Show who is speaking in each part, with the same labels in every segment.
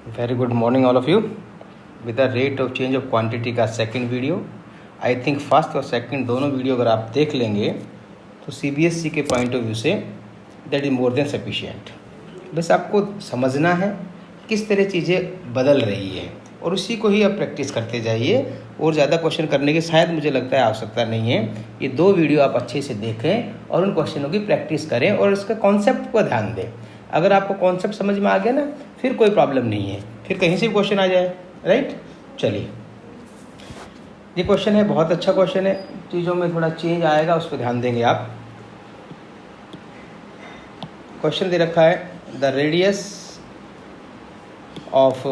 Speaker 1: Very good morning all of you. With the rate of change of quantity का second video, I think first और second दोनों video अगर आप देख लेंगे तो सीबीएसई के पॉइंट ऑफ व्यू से that is more than sufficient. बस आपको समझना है किस तरह चीज़ें बदल रही है और उसी को ही आप प्रैक्टिस करते जाइए। और ज़्यादा क्वेश्चन करने की शायद मुझे लगता है आवश्यकता नहीं है। ये दो वीडियो आप अच्छे से देखें और उन क्वेश्चनों की प्रैक्टिस करें और इसका कॉन्सेप्ट पर ध्यान दें। अगर आपको कॉन्सेप्ट समझ में आ गया ना, फिर कोई प्रॉब्लम नहीं है, फिर कहीं से भी क्वेश्चन आ जाए। राइट, चलिए ये क्वेश्चन है, बहुत अच्छा क्वेश्चन है। चीज़ों में थोड़ा चेंज आएगा, उस पर ध्यान देंगे आप। क्वेश्चन दे रखा है the radius of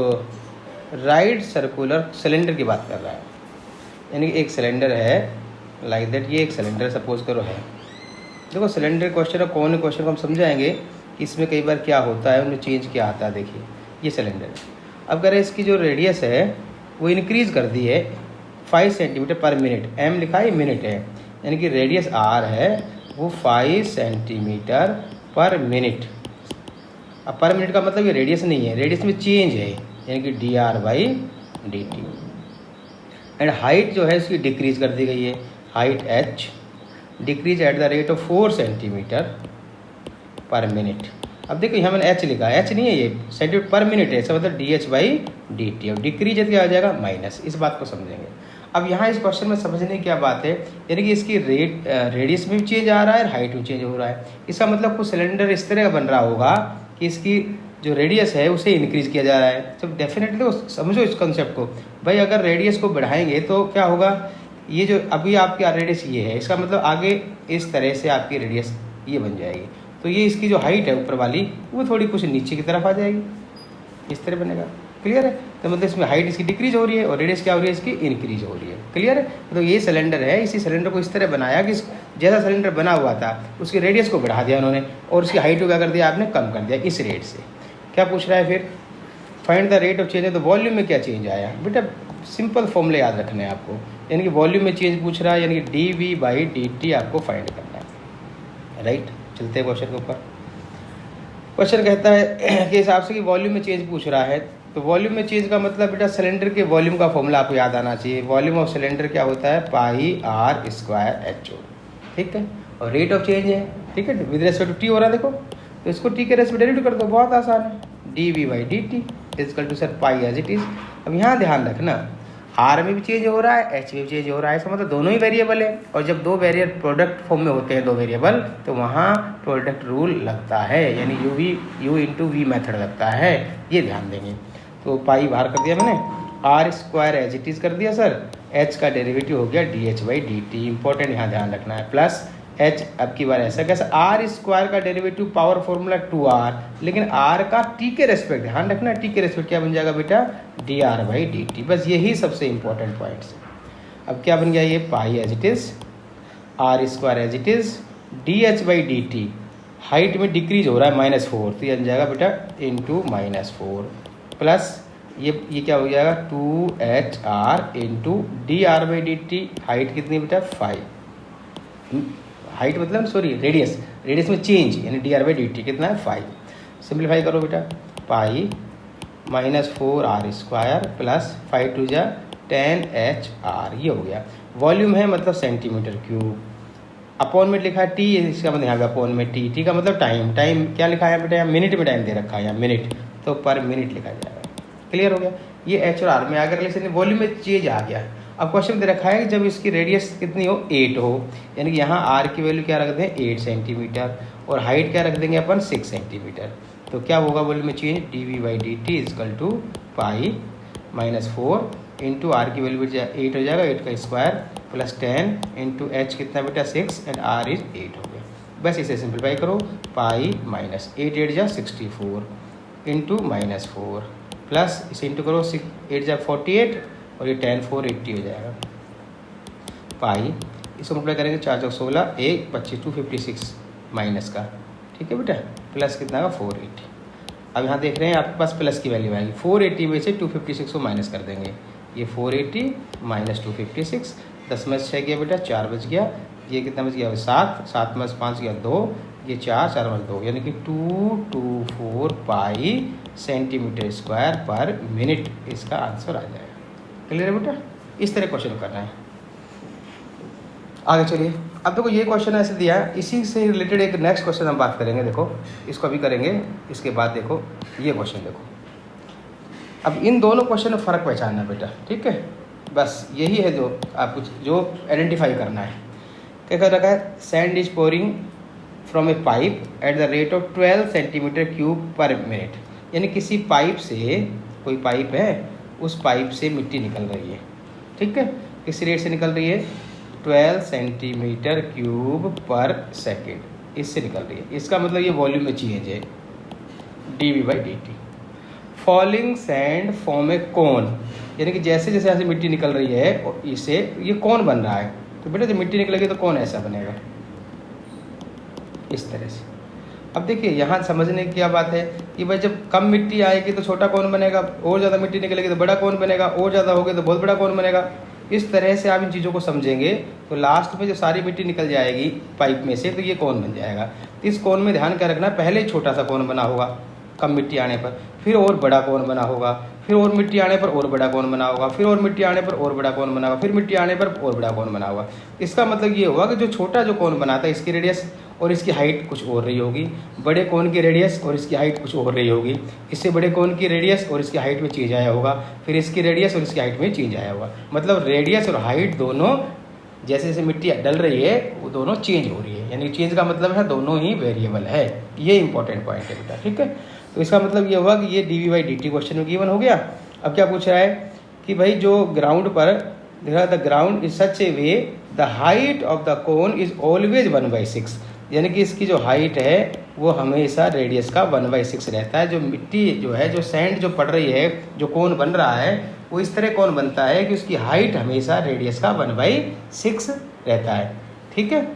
Speaker 1: right circular cylinder की बात कर रहा है, यानी कि एक सिलेंडर है लाइक दैट। ये एक सिलेंडर सपोज करो है। देखो सिलेंडर क्वेश्चन और कौन क्वेश्चन को हम समझाएंगे कि इसमें कई बार क्या होता है, उन्हें चेंज क्या आता है। देखिए ये सिलेंडर है। अब अगर इसकी जो रेडियस है वो इंक्रीज़ कर दी है 5 सेंटीमीटर पर मिनट। एम लिखा है, मिनट है, यानी कि रेडियस आर है वो 5 सेंटीमीटर पर मिनट। अब पर मिनट का मतलब ये रेडियस नहीं है, रेडियस में चेंज है, यानी कि dr/dt। एंड हाइट जो है इसकी डिक्रीज कर दी गई है, height h decrease at the rate of 4 centimetre पर मिनट। अब देखो यहाँ मैंने h लिखा है, h नहीं है, ये सेंटीमीटर पर मिनट है, इसका मतलब dh/dt। और डिक्रीज क्या आ जाएगा, माइनस। इस बात को समझेंगे। अब यहाँ इस क्वेश्चन में समझने की क्या बात है, यानी कि इसकी रेडियस में भी चेंज आ रहा है और हाइट में चेंज हो रहा है। इसका मतलब कुछ सिलेंडर इस तरह का बन रहा होगा कि इसकी जो रेडियस है उसे इंक्रीज़ किया जा रहा है। तो डेफिनेटली तो समझो इस कॉन्सेप्ट को भाई। अगर रेडियस को बढ़ाएंगे तो क्या होगा, ये जो अभी आपकी रेडियस ये है, इसका मतलब आगे इस तरह से आपकी रेडियस ये बन जाएगी। तो ये इसकी जो हाइट है ऊपर वाली वो थोड़ी कुछ नीचे की तरफ आ जाएगी, इस तरह बनेगा। क्लियर है? तो मतलब इसमें हाइट इसकी डिक्रीज हो रही है और रेडियस क्या हो रही है, इसकी इंक्रीज हो रही है। क्लियर है? तो ये सिलेंडर है, इसी सिलेंडर को इस तरह बनाया कि जैसा सिलेंडर बना हुआ था उसकी रेडियस को बढ़ा दिया उन्होंने और उसकी हाइट को क्या कर दिया आपने, कम कर दिया इस रेट से। क्या पूछ रहा है फिर, find the rate of change है। तो वॉल्यूम में क्या चेंज आया बेटा, सिंपल फॉर्मूले याद रखने हैं आपको, यानी कि वॉल्यूम में चेंज पूछ रहा है, यानी कि dv/dt आपको फाइंड करना है। राइट, चलते हैं क्वेश्चन के ऊपर। क्वेश्चन कहता है कि हिसाब से कि वॉल्यूम में चेंज पूछ रहा है। तो वॉल्यूम में चेंज का मतलब बेटा सिलेंडर के वॉल्यूम का फॉर्मूला आपको याद आना चाहिए। वॉल्यूम ऑफ सिलेंडर क्या होता है, πr²ho। ठीक है, और रेट ऑफ चेंज है, ठीक है, विद रेस्पेक्ट टू टी हो रहा है। देखो तो इसको टी के रेस्पेक्ट डेरिवेटिव कर दो, बहुत आसान है। dv/dt equal to sir pi as it is. अब यहाँ ध्यान रखना, आर में भी चेंज हो रहा है, एच में भी चेंज हो रहा है, इसका मतलब दोनों ही वेरिएबल है। और जब दो वेरिएबल प्रोडक्ट फॉर्म में होते हैं, दो वेरिएबल, तो वहाँ प्रोडक्ट रूल लगता है, यानी u/v मेथड लगता है। ये ध्यान देंगे। तो पाई बाहर कर दिया मैंने, r² एज इट इज़ कर दिया सर, h का डेरिवेटिव हो गया dh/dt। इंपॉर्टेंट यहाँ ध्यान रखना है, प्लस h। अब की बार ऐसा कैसा, r² का डेरिवेटिव पावर फॉर्मूला 2r, लेकिन r का t के रेस्पेक्ट ध्यान रखना, t के रेस्पेक्ट क्या बन जाएगा बेटा, dr/dt। बस यही सबसे इंपॉर्टेंट पॉइंट्स है। अब क्या बन गया ये, pi as it is, r² as it is, dh/dt। Height में डिक्रीज हो रहा है -4, तो ये बन जाएगा बेटा इंटू -4, प्लस ये क्या हो जाएगा 2hr इंटू dr/dt। हाइट कितनी बेटा 5, हाइट मतलब सॉरी रेडियस, रेडियस में चेंज यानी dr/dt कितना है 5। सिंप्लीफाई करो बेटा, पाई -4r² प्लस 5 2 जा 10hr, ये हो गया। वॉल्यूम है मतलब सेंटीमीटर क्यूब, अपॉन में लिखा है टी, इसका मतलब यहाँ पे अपॉन में टी का मतलब टाइम। टाइम क्या लिखा है बेटा, यहाँ मिनट में टाइम दे रखा है, यहाँ मिनट, तो पर मिनट लिखा जाएगा। क्लियर हो गया, ये एच और आर में आकर रिलेशन, वॉल्यूम में चेंज आ गया। अब क्वेश्चन दे रखा है कि जब इसकी रेडियस कितनी हो, 8 हो, यानी कि यहाँ आर की वैल्यू क्या रख दें 8 सेंटीमीटर और हाइट क्या रख देंगे अपन 6 सेंटीमीटर। तो क्या होगा वॉल्यूम में change, dv/dt equal to pi -4 into R की वैल्यू 8 हो जाएगा, 8 का स्क्वायर प्लस 10 इंटू एच कितना बेटा 6 एंड आर इज 8 हो गया। बस इसे सिंप्लीफाई करो, पाई -8 8 जा 64 इंटू -4 प्लस इसे इंटू करो 8 जा 48 और ये 10 4 80 हो जाएगा। पाई इसको मल्टीप्लाई करेंगे 4 4 16 1 25 256 माइनस का, ठीक है बेटा, प्लस कितना का 480। अब यहाँ देख रहे हैं आपके पास प्लस की वैल्यू आएगी, 480 में से 256 को माइनस कर देंगे। ये 480 माइनस 256, 10 में 6 गया बेटा 4 बच गया, ये कितना बच गया 7, 7 में 5 गया 2, ये 4 यानी कि 224 पाई सेंटीमीटर स्क्वायर पर मिनट इसका आंसर आ जाएगा। क्लियर है बेटा? इस तरह क्वेश्चन करना है। आगे चलिए, अब देखो ये क्वेश्चन ऐसे दिया है, इसी से रिलेटेड एक नेक्स्ट क्वेश्चन हम बात करेंगे। देखो इसको अभी करेंगे, इसके बाद देखो ये क्वेश्चन देखो। अब इन दोनों क्वेश्चन में फ़र्क पहचानना है बेटा, ठीक है? बस यही है जो आपको जो आइडेंटिफाई करना है। क्या कर रखा है? Sand is pouring from A pipe at the rate of 12 centimetre cube पर मिनट, यानी किसी पाइप से, कोई पाइप है, उस पाइप से मिट्टी निकल रही है, ठीक है? किस रेट से निकल रही है? 12 सेंटीमीटर क्यूब पर सेकेंड, इससे निकल रही है। इसका मतलब ये वॉल्यूम में चेंज है, dV/dt। फॉलिंग सैंड फॉर्म ए कोन, यानी कि जैसे जैसे यहाँ से मिट्टी निकल रही है इससे ये कोन बन रहा है। तो बेटा जब मिट्टी निकलेगी तो कौन ऐसा बनेगा, इस तरह से। अब देखिए यहाँ समझने की क्या बात है कि भाई जब कम मिट्टी आएगी तो छोटा कौन बनेगा, और ज़्यादा मिट्टी निकलेगी तो बड़ा कौन बनेगा, और ज़्यादा होगी तो बहुत बड़ा कौन बनेगा। इस तरह से आप इन चीज़ों को समझेंगे तो लास्ट में जो सारी मिट्टी निकल जाएगी पाइप में से तो ये कौन बन जाएगा। तो इस कौन में ध्यान क्या रखना, पहले छोटा सा कौन बना होगा कम मिट्टी आने पर, फिर और बड़ा कौन बना होगा, फिर और मिट्टी आने पर और बड़ा कौन बना होगा, फिर और मिट्टी आने पर और बड़ा कौन बना होगा, फिर मिट्टी आने पर और बड़ा कौन बना होगा। इसका मतलब ये हुआ कि जो छोटा जो कौन बना था इसकी रेडियस और इसकी हाइट कुछ और रही होगी, बड़े कौन की रेडियस और इसकी हाइट कुछ और रही होगी, इससे बड़े कौन की रेडियस और इसकी हाइट में चेंज आया होगा, फिर इसकी रेडियस और इसकी हाइट में चेंज आया होगा। मतलब रेडियस और हाइट दोनों जैसे जैसे मिट्टी डल रही है वो दोनों चेंज हो रही है, यानी चेंज का मतलब है दोनों ही वेरिएबल है। ये इंपॉर्टेंट पॉइंट है बेटा, ठीक है? तो इसका मतलब ये हुआ कि ये dV/dt क्वेश्चन में गिवन हो गया। अब क्या पूछ रहा है कि भाई जो ग्राउंड पर the ground is such A way the height of the cone is always 1/6, यानी कि इसकी जो हाइट है वो हमेशा रेडियस का 1/6 रहता है। जो मिट्टी जो है, जो सैंड जो पड़ रही है, जो कोन बन रहा है वो इस तरह कौन बनता है कि उसकी हाइट हमेशा रेडियस का 1/6 रहता है, ठीक है?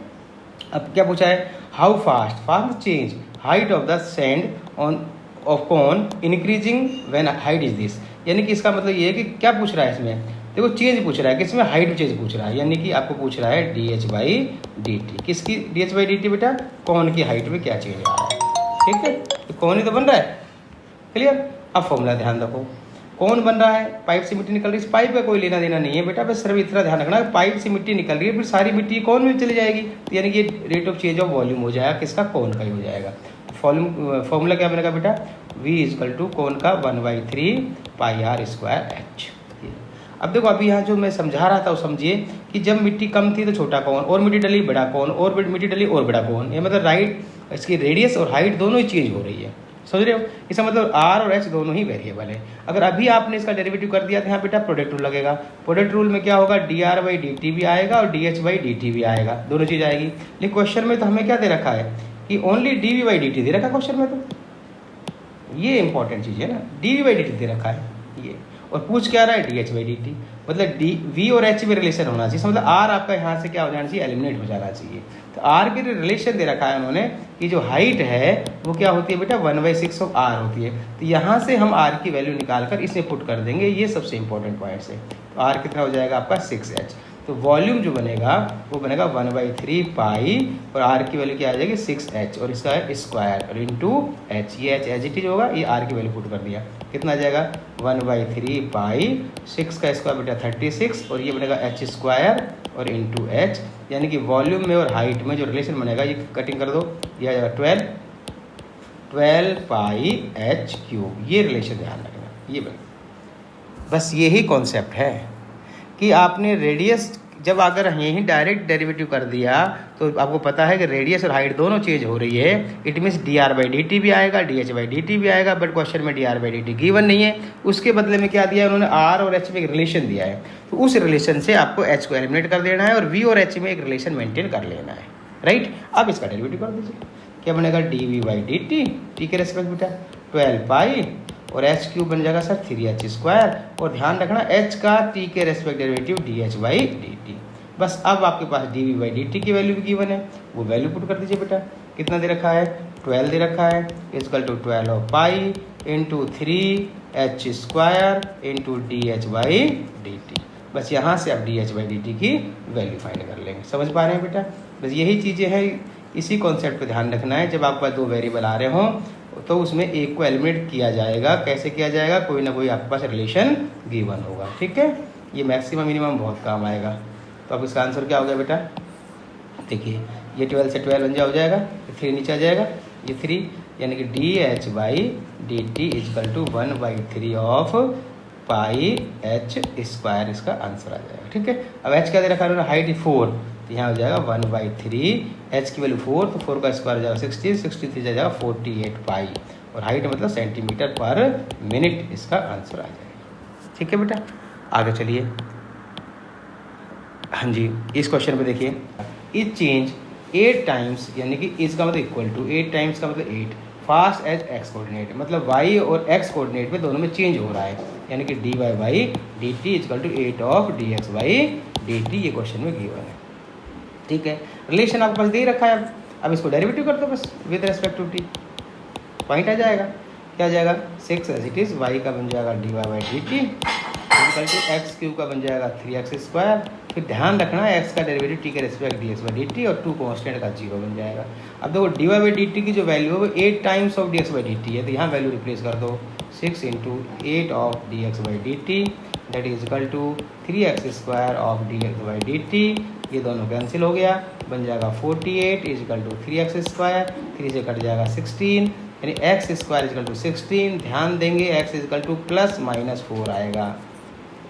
Speaker 1: अब क्या पूछा है? How fast change height of the sand on of cone increasing when height is this, यानी कि इसका मतलब ये है कि क्या पूछ रहा है इसमें, देखो चेंज पूछ रहा है, किसमें? हाइट चेंज पूछ रहा है, यानी कि आपको पूछ रहा है dH/dt। किसकी dH/dt बेटा? कौन की हाइट में क्या चेंज आ रहा है, ठीक है? तो कौन ही तो बन रहा है, क्लियर? अब फॉर्मूला ध्यान रखो, कौन बन रहा है? पाइप से मिट्टी निकल रही है, इस पाइप का कोई लेना देना नहीं है बेटा, बस सिर्फ इतना ध्यान रखना पाइप से मिट्टी निकल रही है, फिर सारी मिट्टी कौन में चली जाएगी, तो यानी कि rate of change of volume हो जाएगा, किसका? कौन का ही हो जाएगा। फॉर्मूला क्या बनेगा बेटा? V = कौन का 1/3 πr²h। अब देखो अभी यहाँ जो मैं समझा रहा था वो समझिए कि जब मिट्टी कम थी तो छोटा कौन, और मिट्टी डली बड़ा कौन, और मिट्टी डली और बड़ा कौन, ये मतलब राइट इसकी रेडियस और हाइट दोनों ही चेंज हो रही है, समझ रहे हो? इसका मतलब r और h दोनों ही वेरिएबल है। अगर अभी आपने इसका डेरिवेटिव कर दिया तो यहाँ बेटा प्रोडक्ट रूल लगेगा। प्रोडक्ट रूल में क्या होगा? dr/dt भी आएगा और dH/dt भी आएगा, दोनों चीज़ आएगी। लेकिन क्वेश्चन में तो हमें क्या दे रखा है कि ओनली dV/dt दे रखा है क्वेश्चन में, तो ये इंपॉर्टेंट चीज़ है ना, dV/dt दे रखा है ये, और पूछ क्या रहा है? dH/dt। मतलब V और H में रिलेशन होना चाहिए, मतलब R आपका यहाँ से क्या हो जाना चाहिए? एलिमिनेट हो जाना चाहिए। तो R के रिलेशन दे रखा है उन्होंने कि जो हाइट है वो क्या होती है बेटा? 1/6 ऑफ R होती है। तो यहाँ से हम R की वैल्यू निकाल कर इसमें पुट कर देंगे, ये सबसे इंपॉर्टेंट पॉइंट्स है। तो R कितना हो जाएगा आपका? 6h। तो वॉल्यूम जो बनेगा वो बनेगा 1/3 पाई, और R की वैल्यू क्या आ जाएगी? 6h, और इसका है स्क्वायर और इंटू h, ये h एज इट इज होगा, ये R की वैल्यू पुट कर दिया, कितना आ जाएगा? 1/3 पाई 6 का स्क्वायर बेटा 36, और ये बनेगा h² और इंटू h, यानी कि वॉल्यूम में और हाइट में जो रिलेशन बनेगा ये कटिंग कर दो, ये आ जाएगा 12 पाई h³, ये रिलेशन ध्यान रखना, ये बस यही कॉन्सेप्ट है कि आपने रेडियस जब अगर यहीं डायरेक्ट डेरिवेटिव कर दिया तो आपको पता है कि रेडियस और हाइट दोनों चेंज हो रही है, इट मीन्स dr/dt भी आएगा, dH/dt भी आएगा, बट क्वेश्चन में dr/dt गिवन नहीं है। उसके बदले में क्या दिया है उन्होंने? R और H में एक रिलेशन दिया है, तो उस रिलेशन से आपको H को एलिमिनेट कर देना है और V और H में एक रिलेशन मेंटेन कर लेना है, राइट? अब इसका डेरिवेटिव कर दीजिए, क्या बनेगा? dV/dt, टी के रेस्पेक्ट बेटा 12 पाई, और h³ बन जाएगा सर 3h², और ध्यान रखना h का t के रेस्पेक्ट डेरिवेटिव dH/dt। बस अब आपके पास dV/dt की वैल्यू भी गिवन है, वो वैल्यू पुट कर दीजिए बेटा, कितना दे रखा है? 12 दे रखा है, = 12 pi into 3h² into dH/dt। बस यहाँ से आप dH/dt की वैल्यू फाइंड कर लेंगे, समझ पा रहे हैं बेटा? बस यही चीज़ें हैं इसी कॉन्सेप्ट पे ध्यान रखना है। जब आपके पास दो वेरिएबल आ रहे हों तो उसमें एक को एलिमिनेट किया जाएगा। कैसे किया जाएगा? कोई ना कोई आपके पास रिलेशन गिवन होगा। ठीक है, ये मैक्सिमम मिनिमम बहुत काम आएगा। तो अब इसका आंसर क्या हो गया बेटा? देखिए ये 12 से 12 हो जाएगा, 3 नीचे आ जाएगा, ये 3, यानी कि D H by D T equal to 1/3 of pi H square इसका आंसर आ जाएगा। ठीक है, अब एच क्या दे रखा है? हाइट 4, तो यहाँ हो जाएगा 1/3, एच की वैल्यू 4, तो 4 का स्क्वायर हो जाएगा 60, 63 जाएगा 48 पाई, और हाइट मतलब सेंटीमीटर पर मिनट इसका आंसर आ जाएगा। ठीक है बेटा, आगे चलिए। हाँ जी, इस क्वेश्चन पे देखिए, इज चेंज 8 टाइम्स, यानी कि इसका मतलब इक्वल टू 8 टाइम्स का मतलब 8 फास्ट एज एक्स कोऑर्डिनेट, मतलब y और x कोऑर्डिनेट में दोनों में चेंज हो रहा है, यानी कि dy by D T equal to 8 of D X by D T, ये क्वेश्चन में गिवन है। ठीक है, रिलेशन आपके पास दे ही रखा है। अब इसको डेरिवेटिव कर दो बस with respect to T, point आ जाएगा। क्या आ जाएगा? 6 एज इट इज, y का बन जाएगा dy by D T equal to X cube का बन जाएगा 3x स्क्वायर। फिर ध्यान रखना है x का डेरिवेटिव t के respect D X by D T, और 2 कॉन्स्टेंट का 0 बन जाएगा। अब देखो dy बाई डी टी की जो वैल्यू है वो 8 times of D X by D T है, तो यहाँ वैल्यू रिप्लेस कर दो 6 into 8 of D X by D T, that is equal to 3x square of D X by D T. ये दोनों कैंसिल हो गया, बन जाएगा 48 is equal to 3x square, 3 से कट जाएगा 16, यानी एक्स स्क्वायर इजकल टू 16। ध्यान देंगे X equal to plus minus 4 आएगा,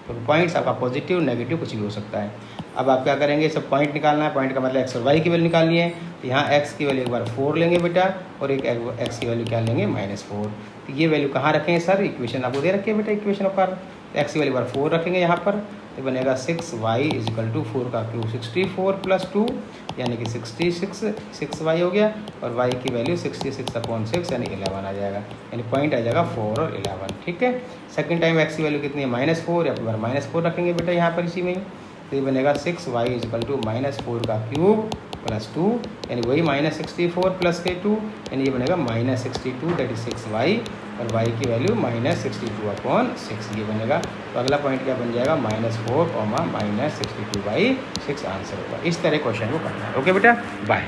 Speaker 1: तो पॉइंट्स आपका पॉजिटिव नेगेटिव कुछ भी हो सकता है। अब आप क्या करेंगे? सब पॉइंट निकालना है, पॉइंट का मतलब एक्स और वाई की वैल्यू निकालनी है। तो यहाँ एक्स की वैल्यू एक बार 4 लेंगे बेटा, और एक एक्स की वैल्यू क्या लेंगे? -4। तो ये वैल्यू कहाँ रखेंगे सर? इक्वेशन आपको दे रखी है बेटा, इक्वेशन पर एक्स की वैल्यू बार 4 रखेंगे यहाँ पर, तो बनेगा 6y इजकल टू 4 का क्यूब 64 प्लस 2, यानी कि 66 6y हो गया, और y की वैल्यू 66/6 यानी 11 आ जाएगा, यानी पॉइंट आ जाएगा 4 और 11। ठीक है, सेकंड टाइम x की वैल्यू कितनी है? -4, या बार -4 रखेंगे बेटा यहाँ पर इसी में, तो ये बनेगा 6y इजकल टू -4 का क्यूब प्लस 2, यानी वही -64 प्लस के 2, यानी ये बनेगा -62, दैट इज 6y, और y की वैल्यू -62/6 ये बनेगा। तो अगला पॉइंट क्या बन जाएगा? -4, -62/6 आंसर होगा। इस तरह क्वेश्चन को करना है। ओके बेटा, बाय।